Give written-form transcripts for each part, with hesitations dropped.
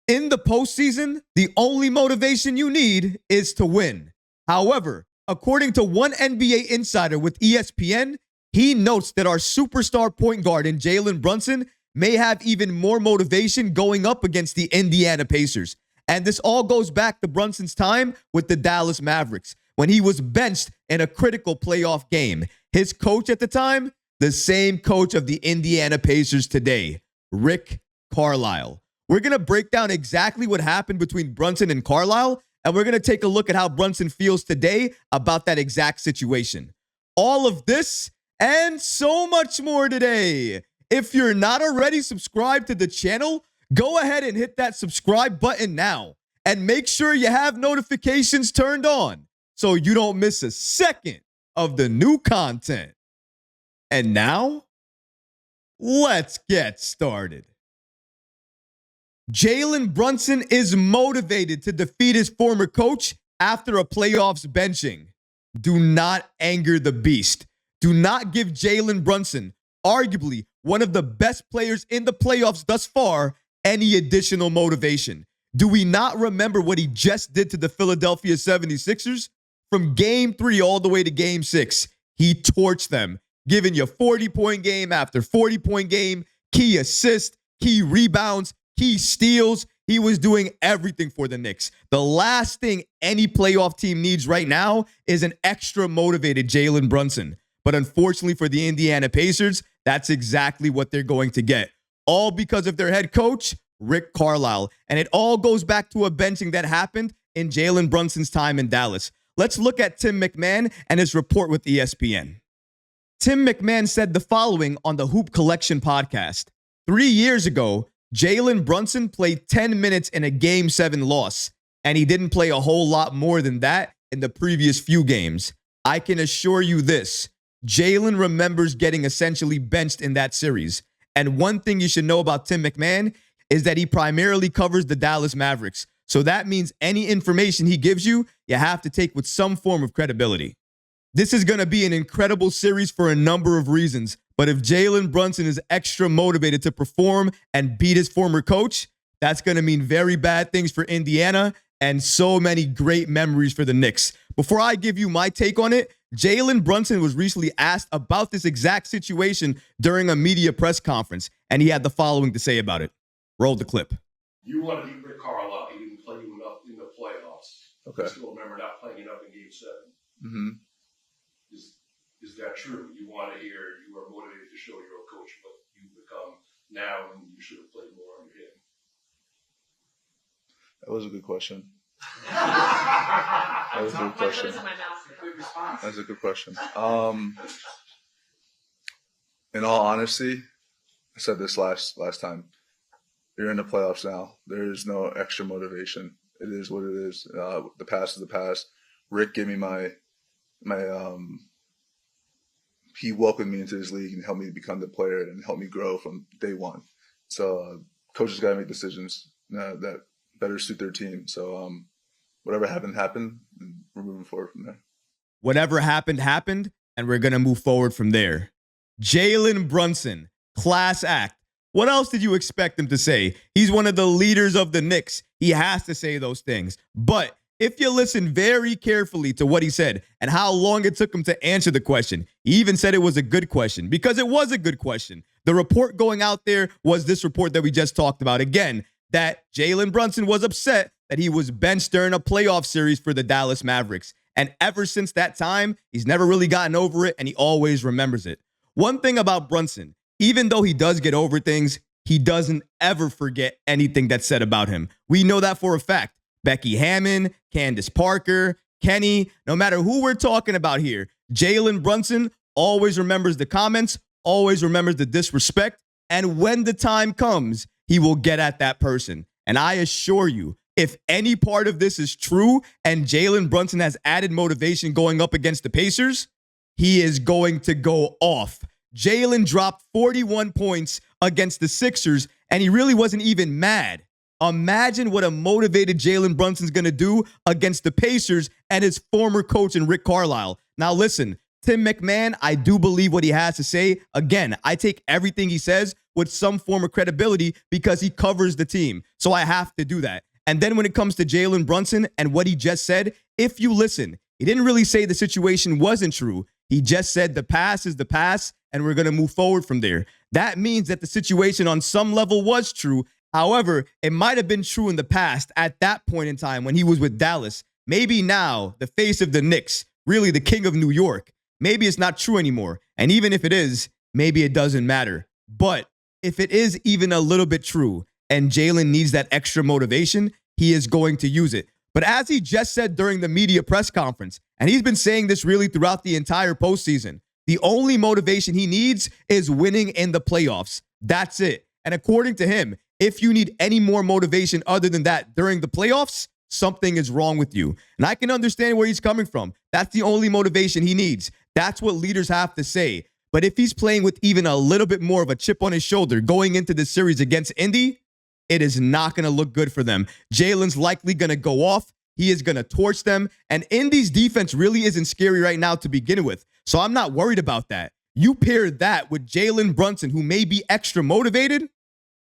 In the postseason, the only motivation you need is to win. However, according to one NBA insider with ESPN, he notes that our superstar point guard in Jalen Brunson may have even more motivation going up against the Indiana Pacers. And this all goes back to Brunson's time with the Dallas Mavericks when he was benched in a critical playoff game. His coach at the time, the same coach of the Indiana Pacers today, Rick Carlisle. We're going to break down exactly what happened between Brunson and Carlisle, and we're going to take a look at how Brunson feels today about that exact situation. All of this and so much more today. If you're not already subscribed to the channel, go ahead and hit that subscribe button now and make sure you have notifications turned on so you don't miss a second of the new content. And now, let's get started. Jalen Brunson is motivated to defeat his former coach after a playoffs benching. Do not anger the beast. Do not give Jalen Brunson, arguably one of the best players in the playoffs thus far, any additional motivation. Do we not remember what he just did to the Philadelphia 76ers? From game 3 all the way to game 6, he torched them, giving you 40-point game after 40-point game, key assist, key rebounds, key steals. He was doing everything for the Knicks. The last thing any playoff team needs right now is an extra motivated Jalen Brunson. But unfortunately for the Indiana Pacers, that's exactly what they're going to get. All because of their head coach, Rick Carlisle. And it all goes back to a benching that happened in Jalen Brunson's time in Dallas. Let's look at Tim MacMahon and his report with ESPN. Tim MacMahon said the following on the Hoop Collection podcast. 3 years ago, Jalen Brunson played 10 minutes in a Game 7 loss, and he didn't play a whole lot more than that in the previous few games. I can assure you this, Jalen remembers getting essentially benched in that series. And one thing you should know about Tim MacMahon is that he primarily covers the Dallas Mavericks. So that means any information he gives you, you have to take with some form of credibility. This is going to be an incredible series for a number of reasons. But if Jalen Brunson is extra motivated to perform and beat his former coach, that's going to mean very bad things for Indiana and so many great memories for the Knicks. Before I give you my take on it, Jalen Brunson was recently asked about this exact situation during a media press conference, and he had the following to say about it. Roll the clip. You want to beat Rick Carlisle. He didn't play you enough in the playoffs. Okay. I still remember not playing enough in Game 7. Mm-hmm. Is that true? You want to hear you are motivated to show your coach what you've become now, and you should have played more under him. That was a good question. That was a good question. That's a good question. In all honesty, I said this last time. You're in the playoffs now. There is no extra motivation. It is what it is. The past is the past. Rick gave me my he welcomed me into this league and helped me become the player and helped me grow from day one. So coaches got to make decisions that better suit their team. So whatever happened, and we're moving forward from there. Whatever happened, and we're going to move forward from there. Jalen Brunson, class act. What else did you expect him to say? He's one of the leaders of the Knicks. He has to say those things. But if you listen very carefully to what he said and how long it took him to answer the question, he even said it was a good question because it was a good question. The report going out there was this report that we just talked about. Again, that Jalen Brunson was upset that he was benched during a playoff series for the Dallas Mavericks. And ever since that time, he's never really gotten over it, and he always remembers it. One thing about Brunson, even though he does get over things, he doesn't ever forget anything that's said about him. We know that for a fact. Becky Hammond, Candace Parker, Kenny, no matter who we're talking about here, Jalen Brunson always remembers the comments, always remembers the disrespect, and when the time comes, he will get at that person. And I assure you, if any part of this is true and Jalen Brunson has added motivation going up against the Pacers, he is going to go off. Jalen dropped 41 points against the Sixers, and he really wasn't even mad. Imagine what a motivated Jalen Brunson's going to do against the Pacers and his former coach in Rick Carlisle. Now listen, Tim MacMahon, I do believe what he has to say. Again, I take everything he says with some form of credibility because he covers the team. So I have to do that. And then when it comes to Jalen Brunson and what he just said, if you listen, he didn't really say the situation wasn't true. He just said the past is the past and we're going to move forward from there. That means that the situation on some level was true. However, it might have been true in the past at that point in time when he was with Dallas. Maybe now, the face of the Knicks, really the king of New York, maybe it's not true anymore. And even if it is, maybe it doesn't matter. But if it is even a little bit true and Jalen needs that extra motivation, he is going to use it. But as he just said during the media press conference, and he's been saying this really throughout the entire postseason, the only motivation he needs is winning in the playoffs. That's it. And according to him, if you need any more motivation other than that during the playoffs, something is wrong with you. And I can understand where he's coming from. That's the only motivation he needs. That's what leaders have to say. But if he's playing with even a little bit more of a chip on his shoulder going into this series against Indy, it is not going to look good for them. Jalen's likely going to go off. He is going to torch them. And Indy's defense really isn't scary right now to begin with. So I'm not worried about that. You pair that with Jalen Brunson, who may be extra motivated,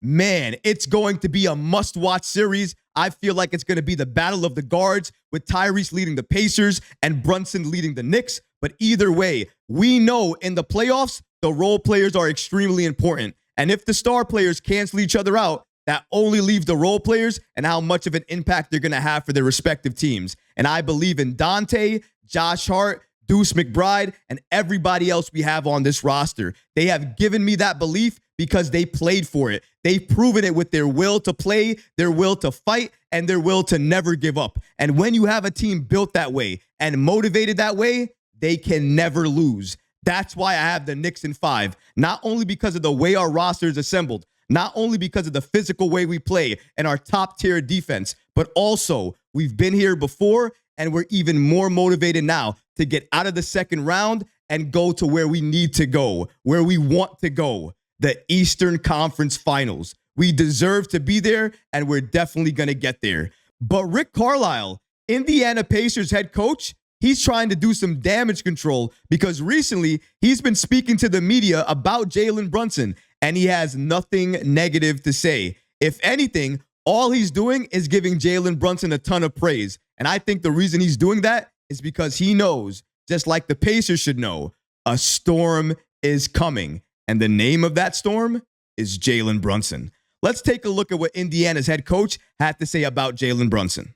man, it's going to be a must-watch series. I feel like it's going to be the battle of the guards with Tyrese leading the Pacers and Brunson leading the Knicks. But either way, we know in the playoffs, the role players are extremely important. And if the star players cancel each other out, that only leaves the role players and how much of an impact they're going to have for their respective teams. And I believe in Dante, Josh Hart, Deuce McBride, and everybody else we have on this roster. They have given me that belief because they played for it. They've proven it with their will to play, their will to fight, and their will to never give up. And when you have a team built that way and motivated that way, they can never lose. That's why I have the Knicks in 5. Not only because of the way our roster is assembled, not only because of the physical way we play and our top-tier defense, but also we've been here before and we're even more motivated now to get out of the second round and go to where we need to go, where we want to go, the Eastern Conference Finals. We deserve to be there, and we're definitely going to get there. But Rick Carlisle, Indiana Pacers head coach, he's trying to do some damage control because recently he's been speaking to the media about Jalen Brunson, and he has nothing negative to say. If anything, all he's doing is giving Jalen Brunson a ton of praise. And I think the reason he's doing that is because he knows, just like the Pacers should know, a storm is coming. And the name of that storm is Jalen Brunson. Let's take a look at what Indiana's head coach had to say about Jalen Brunson.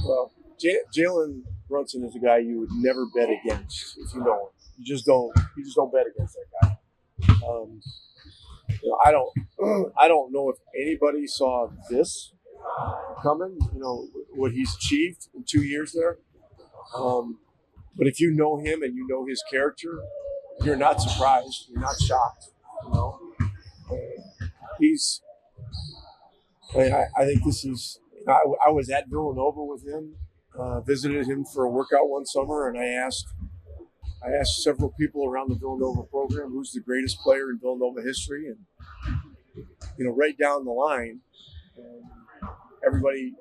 Well, Jalen Brunson is a guy you would never bet against if you know him. You just don't bet against that guy. I don't know if anybody saw this coming. What he's achieved in 2 years there. But if you know him and you know his character, you're not surprised. You're not shocked. I think this is. I was at Villanova with him, visited him for a workout one summer, and I asked several people around the Villanova program who's the greatest player in Villanova history, and right down the line, everybody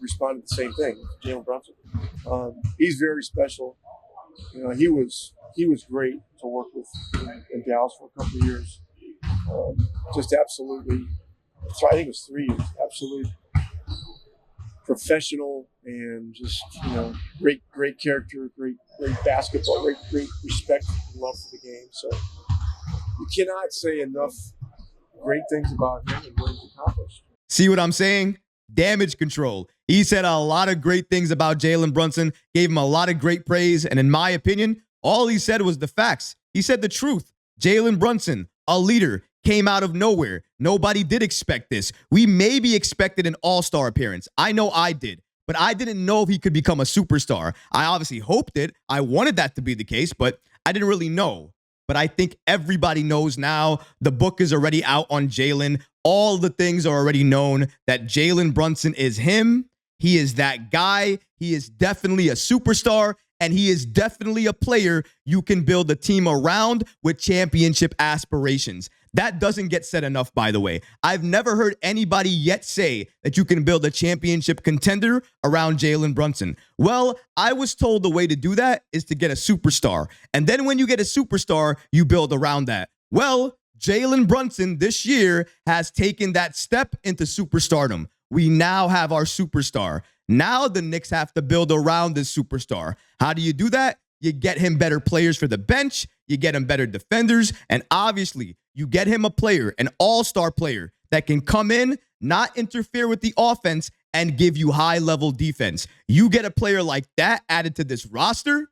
responded the same thing. Jalen Brunson. He's very special. He was great to work with in Dallas for a couple of years. Just absolutely. I think it was 3 years. Absolutely professional and just great character, great basketball, great respect and love for the game. So you cannot say enough great things about him and what he's accomplished. See what I'm saying? Damage control. He said a lot of great things about Jalen Brunson, gave him a lot of great praise, and in my opinion, all he said was the facts. He said the truth. Jalen Brunson, a leader, came out of nowhere. Nobody did expect this. We maybe expected an all-star appearance. I know I did, but I didn't know if he could become a superstar. I obviously hoped it. I wanted that to be the case, but I didn't really know. But I think everybody knows now. The book is already out on Jalen. All the things are already known that Jalen Brunson is him. He is that guy. He is definitely a superstar, and he is definitely a player you can build a team around with championship aspirations. That doesn't get said enough, by the way. I've never heard anybody yet say that you can build a championship contender around Jalen Brunson. Well, I was told the way to do that is to get a superstar. And then when you get a superstar, you build around that. Well, Jalen Brunson this year has taken that step into superstardom. We now have our superstar. Now the Knicks have to build around this superstar. How do you do that? You get him better players for the bench. You get him better defenders. And obviously, you get him a player, an all-star player that can come in, not interfere with the offense, and give you high-level defense. You get a player like that added to this roster,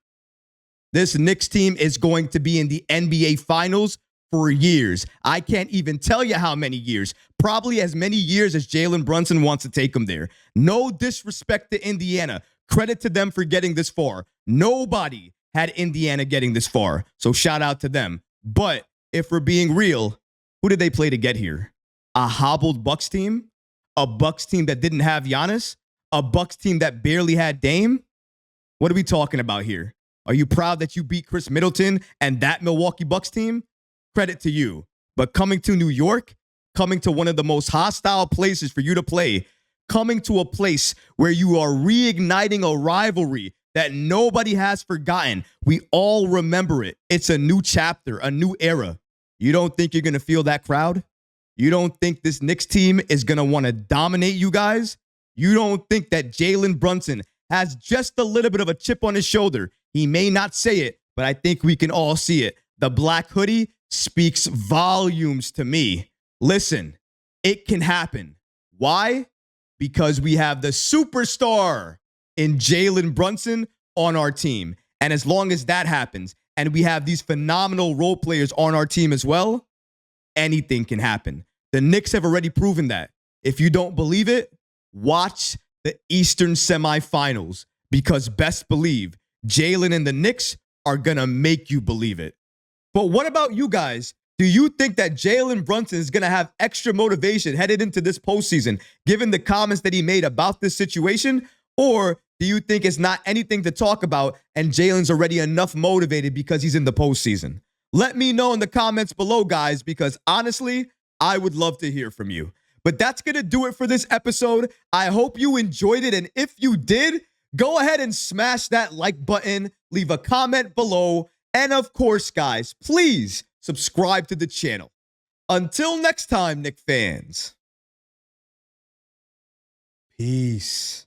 this Knicks team is going to be in the NBA Finals for years. I can't even tell you how many years. Probably as many years as Jalen Brunson wants to take them there. No disrespect to Indiana. Credit to them for getting this far. Nobody had Indiana getting this far. So shout out to them. But if we're being real, who did they play to get here? A hobbled Bucks team? A Bucks team that didn't have Giannis? A Bucks team that barely had Dame? What are we talking about here? Are you proud that you beat Chris Middleton and that Milwaukee Bucks team? Credit to you. But coming to New York, coming to one of the most hostile places for you to play, coming to a place where you are reigniting a rivalry that nobody has forgotten. We all remember it. It's a new chapter, a new era. You don't think you're going to feel that crowd? You don't think this Knicks team is going to want to dominate you guys? You don't think that Jalen Brunson has just a little bit of a chip on his shoulder? He may not say it, but I think we can all see it. The black hoodie speaks volumes to me. Listen, it can happen. Why? Because we have the superstar in Jalen Brunson on our team. And as long as that happens, and we have these phenomenal role players on our team as well, anything can happen. The Knicks have already proven that. If you don't believe it, watch the Eastern semifinals, because best believe Jalen and the Knicks are going to make you believe it. But what about you guys? Do you think that Jalen Brunson is going to have extra motivation headed into this postseason, given the comments that he made about this situation? Or do you think it's not anything to talk about and Jalen's already enough motivated because he's in the postseason? Let me know in the comments below, guys, because honestly, I would love to hear from you. But that's going to do it for this episode. I hope you enjoyed it. And if you did, go ahead and smash that like button, leave a comment below. And of course, guys, please subscribe to the channel. Until next time, Knicks fans. Peace.